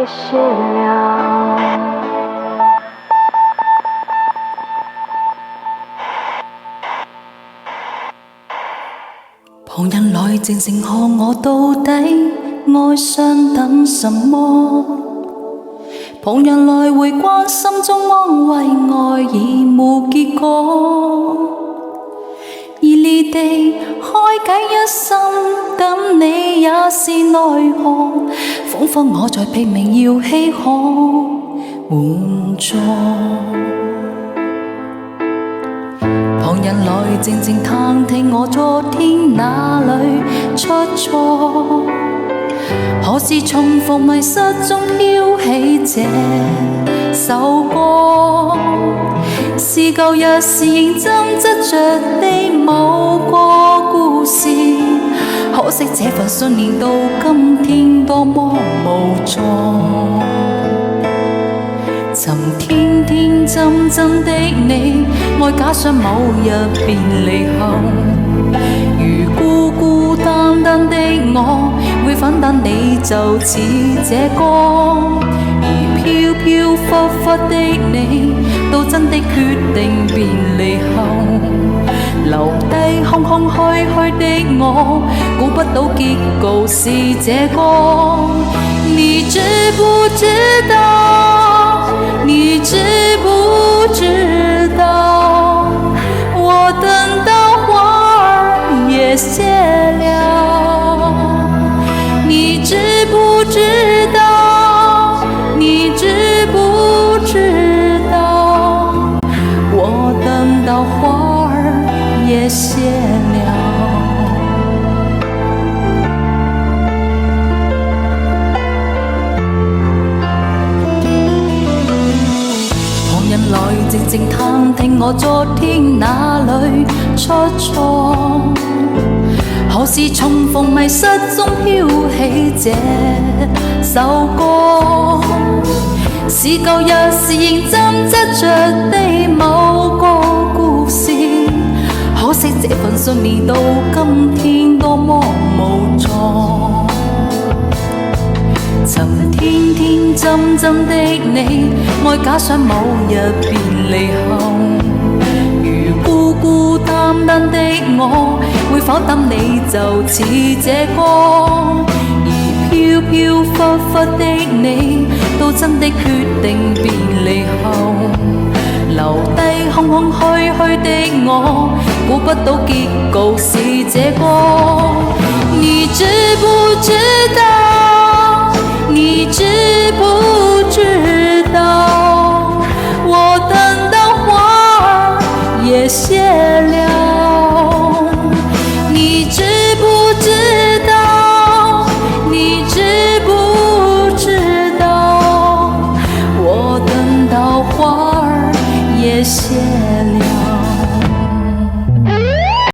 谢了。旁人來靜靜看我到底哀傷等什麼？旁人來回關心中安慰，愛已無結果。熱烈地開解一生，等你也是奈何？彷彿我在拼命要稀可援助。旁人來靜靜探聽我昨天哪裏出錯，何時重逢迷失中飄起這首歌？是舊日是認真執着的某個故事，可惜這份信念到今天多麼無助。曾天天真真的你，愛假想某日便離後。如孤孤單單的我，會反彈你就似這歌。而飄飄忽忽的你，到真的決定便離後。留低空空虛虛的我，估不到結局是這個。你知不知道？你知不知道？我等到花兒也謝了。你知不知道？你知不知道？我等到花兒也謝了。來靜靜探聽我昨天哪裏出錯，何時重逢迷失中飄起這首歌？是舊日是認真執着的某個故事，可惜這份信念到今天多麼無助。曾天天真真的你，愛假想某日便離後。如孤孤單單的我，會否等你就似這歌？而飄飄忽忽的你，到真的決定便離後。留低空空虛虛的我，估不到結局是這個。你知不知道？你知不